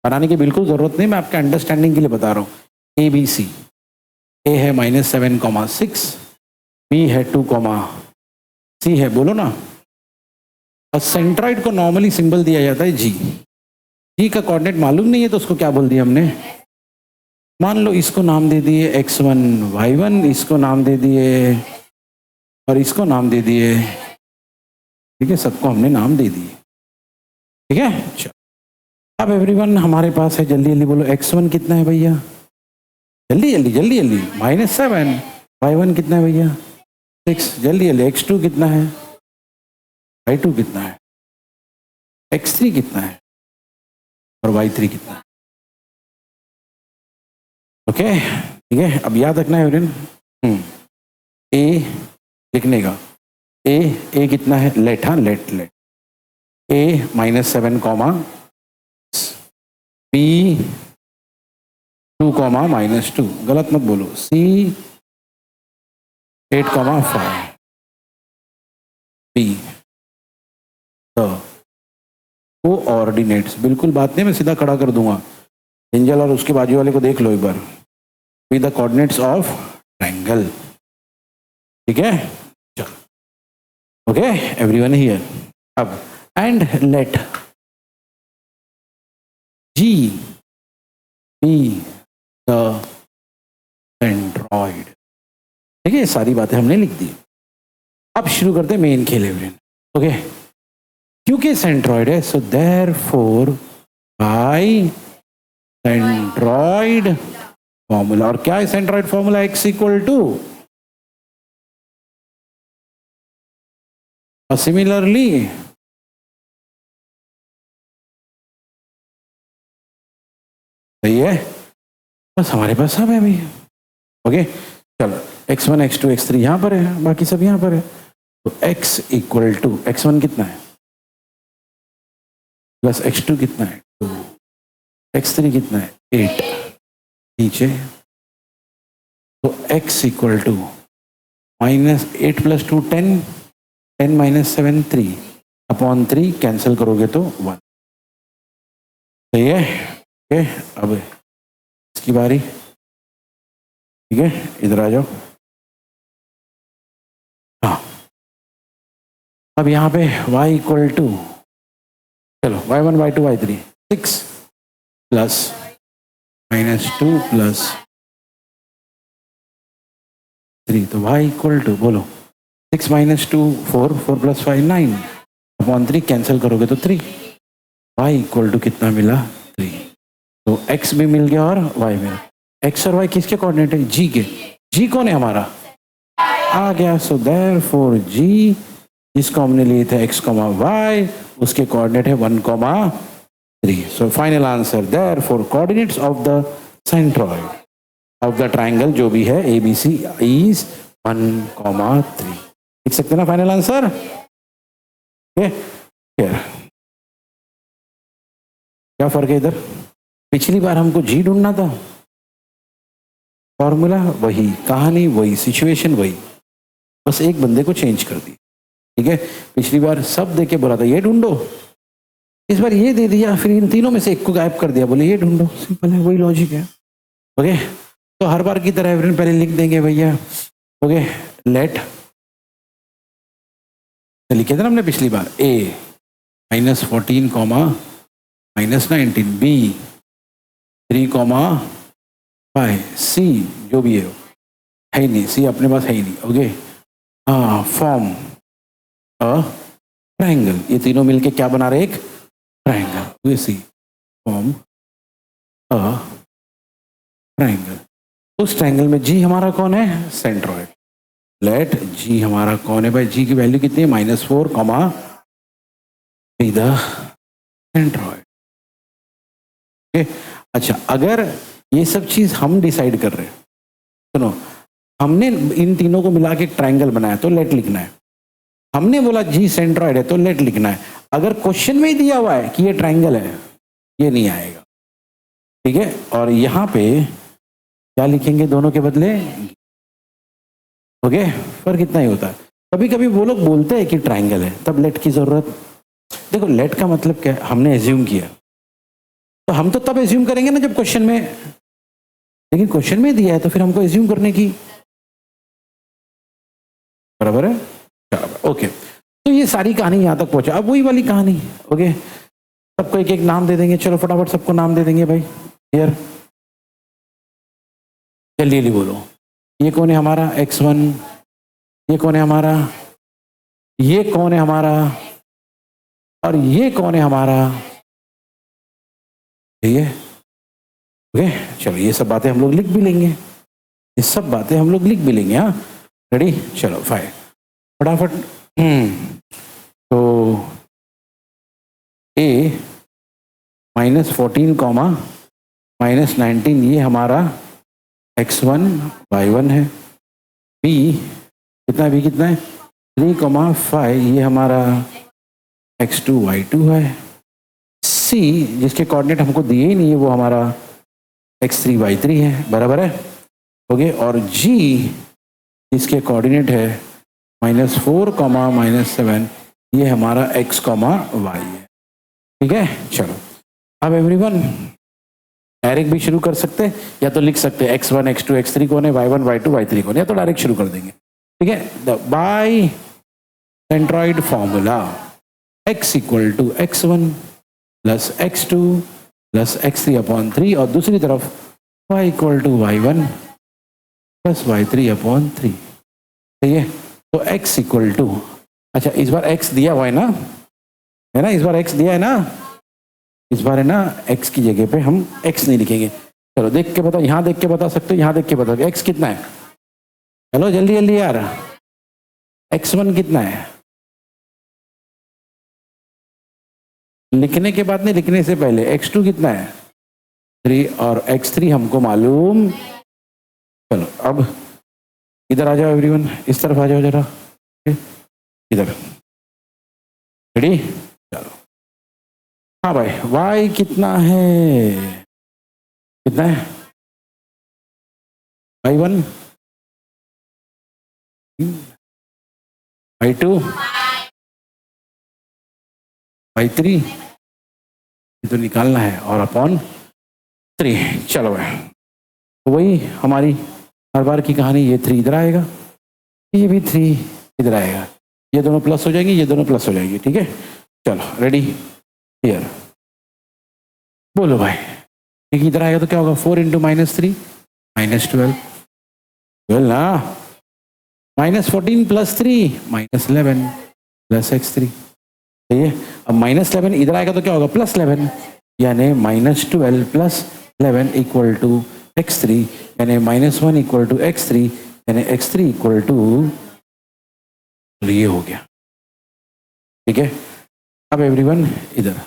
बनाने की बिल्कुल जरूरत नहीं, मैं आपके अंडरस्टैंडिंग के लिए बता रहा हूँ। ए बी सी, ए है -7,6, बी है 2, सी है, बोलो ना। और सेंट्रॉइड को नॉर्मली सिंबल दिया जाता है जी। जी का कोऑर्डिनेट मालूम नहीं है तो उसको क्या बोल दिया हमने, मान लो इसको नाम दे दिए x1 y1, इसको नाम दे दिए और इसको नाम दे दिए, ठीक है, सबको हमने नाम दे दिए, ठीक है। चलो अब एवरीवन हमारे पास है, जल्दी जल्दी बोलो x1 कितना है भैया, जल्दी जल्दी जल्दी जल्दी, -7, y1 कितना है भैया 6, जल्दी जल्दी, x2 कितना है, y2 कितना है, x3 कितना है और y3 कितना है। ओके ठीक है, अब याद रखना है एवरीवन, ए लिखने का, ए कितना है, लेट, हाँ लेट, ए -7, बी 2, -2, गलत मत बोलो, सी 8,5, बी कोऑर्डिनेट्स, बिल्कुल बात नहीं, मैं सीधा खड़ा कर दूंगा, एंजल और उसके बाजू वाले को देख लो एक बार, with the coordinates of triangle, ठीक है। चलो ओके एवरीवन हियर, अब and let G be the centroid, ठीक है, ये सारी बातें हमने लिख दी। अब शुरू करते हैं मेन खेल एवरीवन, ओके। क्योंकि सेंट्रॉइड है so therefore by centroid formula, और क्या है centroid formula, x equal to, और सिमिलरली सही है, बस हमारे पास सब है भैया, ओके। चलो x1 x2 x3 यहां पर है, बाकी सब यहां पर है, तो x इक्वल टू x1 कितना है प्लस x2 कितना है 2, x3 कितना है 8, नीचे तो x equal to -8 + 2 10, 10 - 7 3, upon 3 cancel करोगे तो 1, सही है, ओके। अब इसकी बारी, ठीक है, इधर आ जाओ, हाँ अब यहाँ पे y इक्वल टू, चलो y1 y2 y3, 6 plus -2 plus 3, तो y इक्वल टू, बोलो 6 - 2 4, 4 + 5 9, अपॉन 3 कैंसिल करोगे तो 3, y इक्वल टू कितना मिला 3, तो x भी मिल गया और y मिला। x और y किसके कोऑर्डिनेट है, g के, g कौन है हमारा आ गया, सो देयरफॉर g, जिसको हमने लिए थे x, y, उसके कोऑर्डिनेट है 1, 3, so final answer therefore coordinates of the centroid of the triangle जो भी है ABC इज 1, 3, लिख सकते ना फाइनल आंसर, क्या फर्क है इधर, पिछली बार हमको जी ढूंढना था, फॉर्मूला वही, कहानी वही, सिचुएशन वही, बस एक बंदे को चेंज कर दी, ठीक है। पिछली बार सब दे के बोला था ये ढूंढो, इस बार ये दे दिया, फिर इन तीनों में से एक को गायब कर दिया, बोले ये ढूंढो, सिंपल है, वही लॉजिक है, ओके। तो हर बार की तरह एवरीवन पहले लिख देंगे भैया, ओके, लेट, लिखे थे ना हमने पिछली बार, a -14, -19, b 3, 5, c जो भी है ही नहीं, c अपने पास है ही नहीं, ओके, हाँ, फॉर्म ट्राइंगल, ये तीनों मिलके क्या बना रहे? एक triangle. We see form a triangle. उस ट्राइंगल में जी हमारा कौन है? सेंट्रॉइड। लेट जी हमारा कौन है भाई? जी की वैल्यू कितनी है? -4 कॉमा बी द सेंट्रॉइड। अच्छा, अगर ये सब चीज हम डिसाइड कर रहे हैं, सुनो, हमने इन तीनों को मिला के ट्राइंगल बनाया तो लेट लिखना है। हमने बोला जी सेंट्रॉइड है तो लेट लिखना है। अगर क्वेश्चन में ही दिया हुआ है कि ये ट्राइंगल है, ये नहीं आएगा, ठीक है। और यहां पे क्या लिखेंगे दोनों के बदले? ओके, फर्क इतना ही होता है। कभी कभी वो लोग बोलते हैं कि ट्राइंगल है, तब लेट की जरूरत। देखो, लेट का मतलब क्या है? हमने एज्यूम किया, तो हम तो तब एज्यूम करेंगे ना जब क्वेश्चन में, लेकिन क्वेश्चन में दिया है तो फिर हमको एज्यूम करने की, बराबर है? बराबर, ओके। तो ये सारी कहानी यहां तक पहुंचा। अब वही वाली कहानी, ओके, सबको एक एक नाम दे देंगे। चलो फटाफट सबको नाम दे देंगे भाई। हियर, जल्दी जल्दी बोलो। ये कौन है हमारा? x1। ये कौन है हमारा? ये कौन है हमारा? और ये कौन है हमारा? ठीक है, ओके। चलो ये सब बातें हम लोग लिख भी लेंगे, ये सब बातें हम लोग लिख भी लेंगे। हाँ, रेडी? चलो फाइल फटाफट। तो a -14 कॉमा -19 ये हमारा x1 y1 है। b कितना? b कितना है? 3,5 ये हमारा x2 y2 है। c जिसके कोऑर्डिनेट हमको दिए ही नहीं है वो हमारा x3 y3 है, बराबर है? ओके। और g जिसके कोऑर्डिनेट है -4 कॉमा -7 ये हमारा x कॉमा y है, ठीक है। चलो अब एवरीवन डायरेक्ट भी शुरू कर सकते हैं, या तो लिख सकते हैं x1 x2 x3 कौन है, y1 y2 y3 कौन है, या तो डायरेक्ट शुरू कर देंगे, ठीक है। The by centroid formula x equal to x1 plus x2 plus x3 upon 3, और दूसरी तरफ y equal to y1 plus y3 upon 3, ठीक है। तो x इक्वल टू, अच्छा इस बार x दिया हुआ है ना, है ना, इस बार x दिया है ना, इस बार है ना x की जगह पे हम x नहीं लिखेंगे। चलो देख के बताओ, यहां देख के बता सकते हो, यहां देख के बताओ x कितना है? चलो जल्दी जल्दी यार, x1 कितना है? लिखने के बाद नहीं, लिखने से पहले x2 कितना है? 3, और x3 हमको मालूम। चलो अब इधर आ जाओ एवरीवन, इस तरफ आ जाओ जरा, इधर, रेडी? चलो हाँ भाई, y कितना है? कितना है? y1 y2 y3, ये तो निकालना है, और अपॉन 3। चलो भाई, तो वही हमारी हर बार की कहानी, ये 3 इधर आएगा, ये भी 3 इधर आएगा, ये दोनों प्लस हो जाएंगे, ये दोनों प्लस हो जाएंगे, ठीक है। चलो रेडी? हियर बोलो भाई, एक इधर आएगा तो क्या होगा? 4 इंटू -3 -12, 12 ना, -14 प्लस 3 -11 प्लस x3, ठीक है। अब -11 इधर आएगा तो क्या होगा? +11, यानी -12 प्लस 11 इक्वल टू x3, यानी -1 इक्वल टू x3, यानी x3 इक्वल टू, ये हो गया, ठीक है। अब एवरीवन इधर,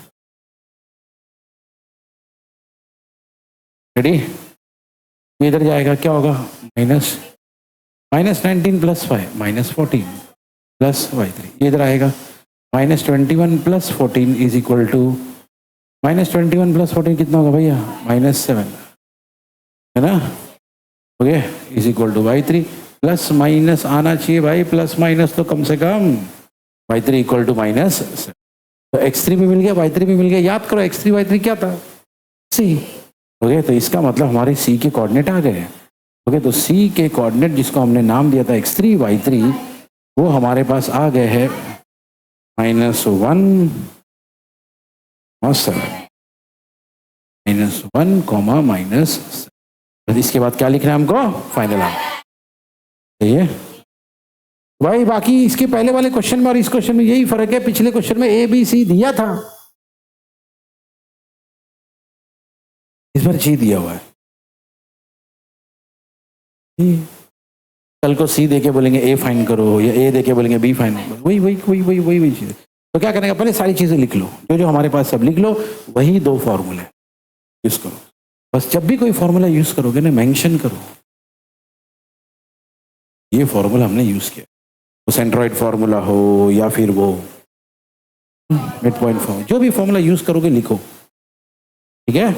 रेडी? ये इधर जाएगा, क्या होगा? -19 प्लस 5 -14 प्लस y3, ये इधर आएगा -21 plus 14 is equal to, -21 plus 14 कितना होगा भैया? -7, है ना, okay, is equal to y3, plus minus आना चाहिए भाई, प्लस माइनस तो कम से कम, y3 इक्वल टू -7, तो x3 भी मिल गया, y3 भी मिल गया। याद करो x3 y3 क्या था? c, okay. तो इसका मतलब हमारे c के कोऑर्डिनेट आ गए, ओके। तो c के कोऑर्डिनेट जिसको हमने नाम दिया था x3 y3, वो हमारे पास आ गए हैं -1 और 7, -1 कॉमा -7। इसके बाद क्या लिखना है हमको? फाइनल आंसर, सही है। भाई बाकी इसके पहले वाले क्वेश्चन में और इस क्वेश्चन में यही फर्क है, पिछले क्वेश्चन में ए बी सी दिया था, इस बार जी दिया हुआ है। कल को सी देके बोलेंगे ए फाइन करो, या ए देके बोलेंगे बी फाइन करो, वही वही वही वही वही वही चीज। तो क्या करने का, पहले सारी चीजें लिख लो, जो जो हमारे पास सब लिख लो, वही 2 फॉर्मूले यूज करो। बस जब भी कोई फॉर्मूला यूज करोगे ना, मेंशन करो ये फॉर्मूला हमने यूज किया, वो सेंट्रॉइड फॉर्मूला हो या फिर वो मिड पॉइंट फॉर्मूला, जो भी फॉर्मूला यूज करोगे लिखो, ठीक है।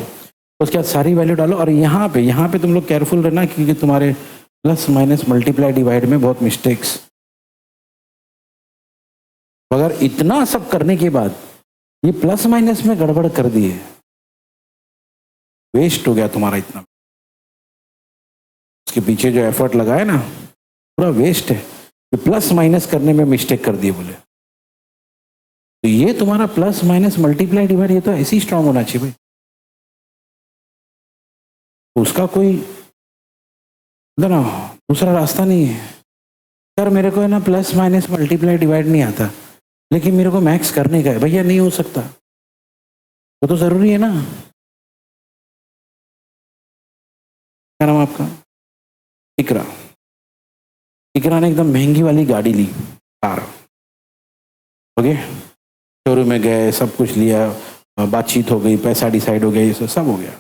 उसके बाद सारी वैल्यू डालो, और यहाँ पे तुम लोग केयरफुल रहना, क्योंकि तुम्हारे प्लस माइनस मल्टीप्लाई डिवाइड में बहुत मिस्टेक्स। अगर इतना सब करने के बाद ये प्लस माइनस में गड़बड़ कर दिए, वेस्ट हो गया तुम्हारा इतना, उसके पीछे जो एफर्ट लगाए ना पूरा वेस्ट है। ये प्लस माइनस करने में मिस्टेक कर दिए बोले, तो ये तुम्हारा प्लस माइनस मल्टीप्लाई डिवाइड ये तो ऐसे ही स्ट्रांग होना चाहिए भाई, उसका कोई ना दूसरा रास्ता नहीं है। सर मेरे को है ना प्लस माइनस मल्टीप्लाई डिवाइड नहीं आता, लेकिन मेरे को मैक्स करने का है, भैया नहीं हो सकता, वो तो जरूरी है ना। क्या नाम आपका? इकरा। इकरा ने एकदम महंगी वाली गाड़ी ली, कार, ओके, शोरूम में गए, सब कुछ लिया, बातचीत हो गई, पैसा डिसाइड हो गया, ये सब हो गया।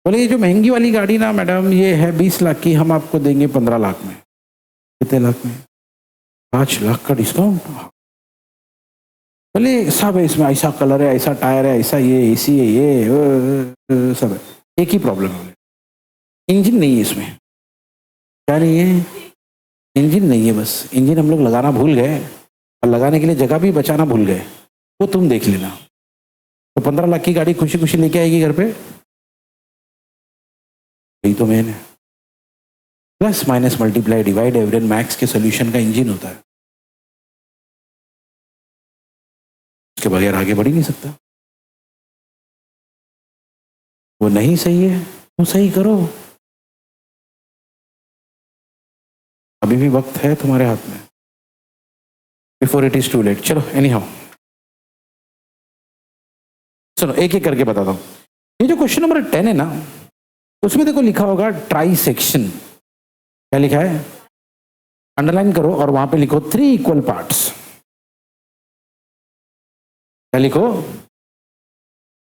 बोले ये जो महंगी वाली गाड़ी ना मैडम, ये है 20 लाख की, हम आपको देंगे 15 लाख में। कितने लाख में? 5 लाख का डिस्काउंट। बोले सब है इसमें, ऐसा कलर है, ऐसा टायर है, ऐसा ये एसी है, ये सब है। एक ही प्रॉब्लम है, इंजन नहीं है इसमें। क्या नहीं है? इंजन नहीं है, बस इंजन हम लोग लगाना भूल गए, और लगाने के लिए जगह भी बचाना भूल गए, वो तुम देख लेना। तो 15 लाख की गाड़ी खुशी खुशी लेके आएगी घर पे, यही तो मेन है। Plus minus multiply divide average max के सोल्यूशन का इंजन होता है, उसके बगैर आगे बढ़ ही नहीं सकता। वो नहीं सही है तो सही करो, अभी भी वक्त है तुम्हारे हाथ में, before it is too late. चलो एनी हाउ, चलो एक एक करके बताता हूं। ये जो क्वेश्चन नंबर 10 है ना, उसमें देखो लिखा होगा ट्राई सेक्शन। क्या लिखा है? अंडरलाइन करो और वहां पे लिखो 3 इक्वल पार्ट्स। क्या लिखो?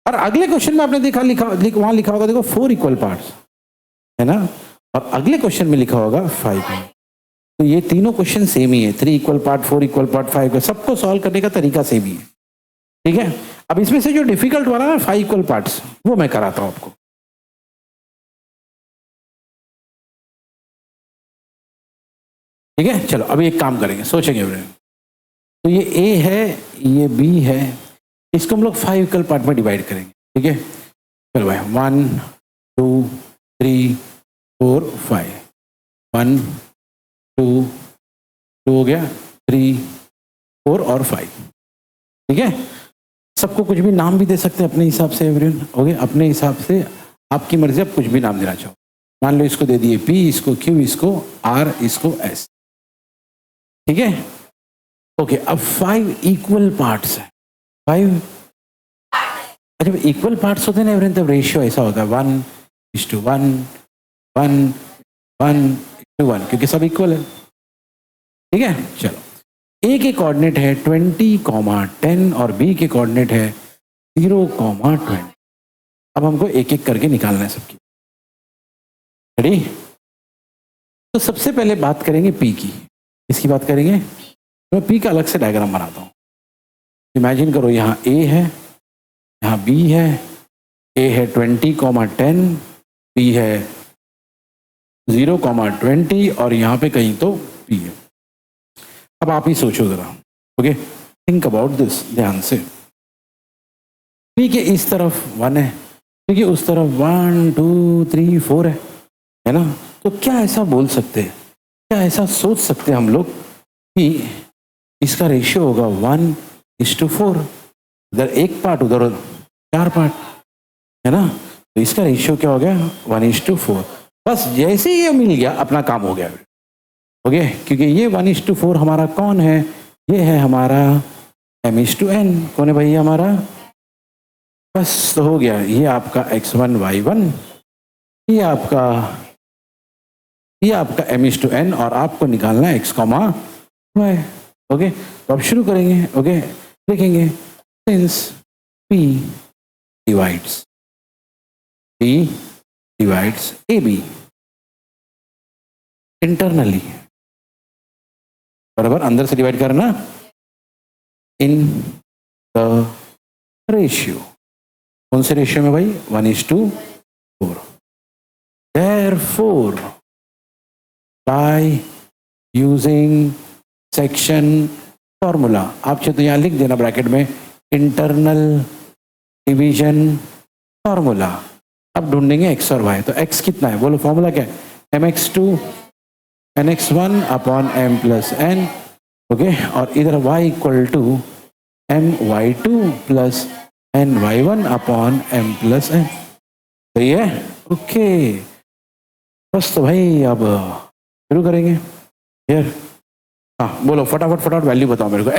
और अगले क्वेश्चन में आपने देखा वहां लिखा होगा देखो 4 इक्वल पार्ट्स, है ना, और अगले क्वेश्चन में लिखा होगा 5। तो ये तीनों क्वेश्चन सेम ही है, 3 इक्वल पार्ट, 4 इक्वल पार्ट, 5, सबको सॉल्व करने का तरीका सेम ही है, ठीक है। अब इसमें से जो डिफिकल्ट वाला ना 5 इक्वल पार्ट्स, वो मैं कराता हूं आपको, ठीक है। चलो अभी एक काम करेंगे, सोचेंगे। तो ये ए है, ये बी है, इसको हम लोग 5 इक्वल पार्ट में डिवाइड करेंगे, ठीक है। चलो भाई 1 2 3 4 5, 1 2 2 हो गया, 3 4 और 5, ठीक है। सबको कुछ भी नाम भी दे सकते हैं अपने हिसाब से, एवरीवन हो गया अपने हिसाब से, आपकी मर्जी, आप कुछ भी नाम देना चाहो। मान लो इसको दे दिए पी, इसको क्यू, इसको आर, इसको एस, ठीक है। ओके, अब 5 इक्वल पार्ट्स है, 5। जब इक्वल पार्ट्स होते हैं ना एवरीवन, तब रेशियो ऐसा होता है 1:1, 1:1, क्योंकि सब इक्वल है, ठीक है। चलो, ए के कोऑर्डिनेट है 20, 10 और बी के कोऑर्डिनेट है 0, 20। अब हमको एक एक करके निकालना है सबकी, रेडी। तो सबसे पहले बात करेंगे पी की। इसकी बात करेंगे, तो मैं पी का अलग से डायग्राम बनाता हूँ। इमेजिन करो यहाँ ए है, यहाँ बी है, ए है 20, 10, बी है 0, 20 और यहाँ पे कहीं तो पी है। अब आप ही सोचो जरा, ओके, थिंक अबाउट दिस ध्यान से। पी के इस तरफ 1 है, पी के उस तरफ 1 2 3 4 है ना। तो क्या ऐसा बोल सकते हैं, क्या ऐसा सोच सकते हैं हम लोग कि इसका रेशियो होगा 1:4। इधर एक पार्ट, उधर 4 पार्ट, है ना। तो इसका रेशियो क्या हो गया 1:4। बस जैसे ही ये मिल गया, अपना काम हो गया। ओके, क्योंकि ये 1:4 हमारा कौन है, ये है हमारा m/n। कौन है भाई हमारा, बस तो हो गया। ये आपका x1 y1, ये आपका m/n, और आपको निकालना है x, y। ओके, तो अब शुरू करेंगे। ओके, लिखेंगे since p divides AB internally, बराबर अंदर से डिवाइड करना, इन द रेशियो। कौन से रेशियो में भाई, 1:4। Therefore, by using section formula, आप चाहे तो यहाँ लिख देना ब्रैकेट में इंटरनल डिवीजन फॉर्मूला। अब ढूंढेंगे x और y। तो x कितना है, बोलो फॉर्मूला क्या है, mx2 nx1 upon m plus n। Okay, और इधर y equal to my2 plus ny1 upon m plus n। सही है, ओके। बस तो भाई अब शुरू करेंगे यार। हाँ बोलो फटाफट वैल्यू बताओ मेरे को।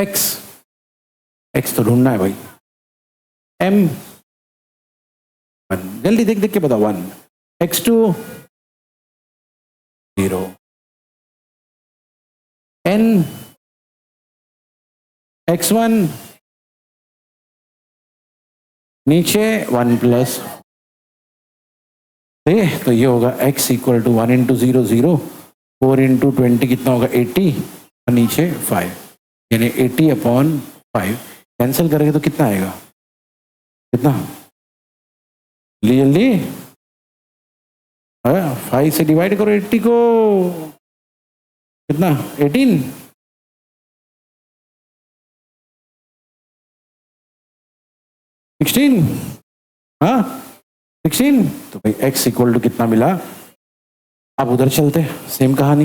x तो ढूंढना है भाई, m 1, जल्दी देख देख के बताओ। 1, x2 0, n x1 नीचे 1 प्लस, तो ये होगा x इक्वल टू 1 × 0 0, 4 × 20 कितना होगा 80, और नीचे 5, यानी 80/5। कैंसिल करेंगे तो कितना आएगा, कितना, जल्दी 5 से डिवाइड करो 80 को, कितना 18, 16, हाँ 16। तो भाई x इक्वल टू कितना मिला। अब उधर चलते, सेम कहानी,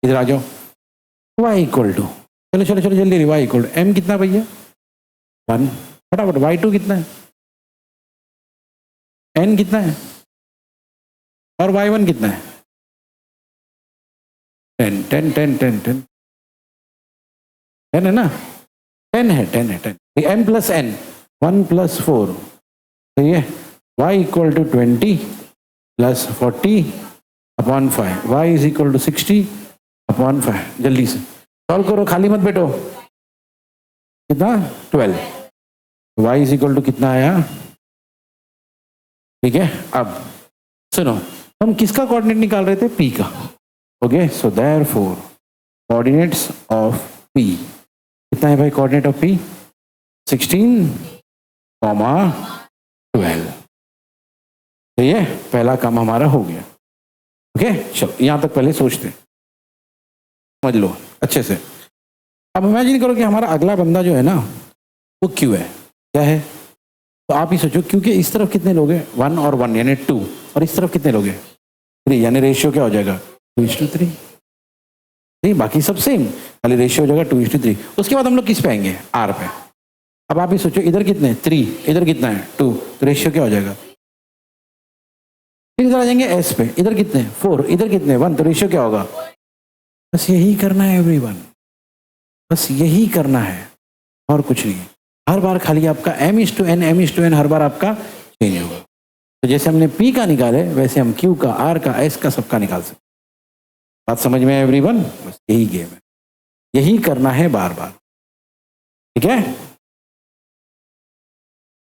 इधर आ जाओ। y इक्वल टू, चलो चलो चलो जल्दी, y इक्वल टू m कितना भैया 1, फटाफट। y2 कितना है, n कितना है, और y1 कितना है 10 10 10 10 10 10 है ना, 10 है 10 है 10। m प्लस n 1 + 4, सही है। y equal to 20 + 40/5, y is equal to 60/5। जल्दी से सॉल्व करो, खाली मत बैठो। कितना 12, y इज इक्वल टू कितना आया, ठीक है। अब सुनो, हम किसका कोऑर्डिनेट निकाल रहे थे, p का। Okay, so therefore coordinates of p कितना है भाई, कोऑर्डिनेट ऑफ p 16,12। तो ये पहला काम हमारा हो गया। ओके, चलो यहां तक पहले सोचते, समझ लो अच्छे से। अब इमेजिन करो कि हमारा अगला बंदा जो है ना वो q है, क्या है, तो आप ही सोचो, क्योंकि इस तरफ कितने लोग हैं 1 और 1 यानी 2, और इस तरफ कितने लोग हैं 3, यानी रेशियो क्या हो जाएगा 2:3। नहीं, बाकी सब सेम, खाली रेशियो हो जाएगा 2:3। उसके बाद हम लोग किस पे आएंगे, r पे। अब आप ही सोचो, इधर कितने 3, इधर कितना है 2, तो रेशियो क्या हो जाएगा। फिर इधर आ जाएंगे s पे, इधर कितने 4, इधर कितने 1, तो रेशियो क्या होगा। बस यही करना है एवरीवन, बस यही करना है और कुछ नहीं। हर बार खाली आपका m/n हर बार आपका चेंज होगा। तो जैसे हमने p का निकाले, वैसे हम q का, r का, s का, सबका निकाल सकते। बात समझ में एवरीवन, बस यही गेम है, यही करना है बार बार, ठीक है।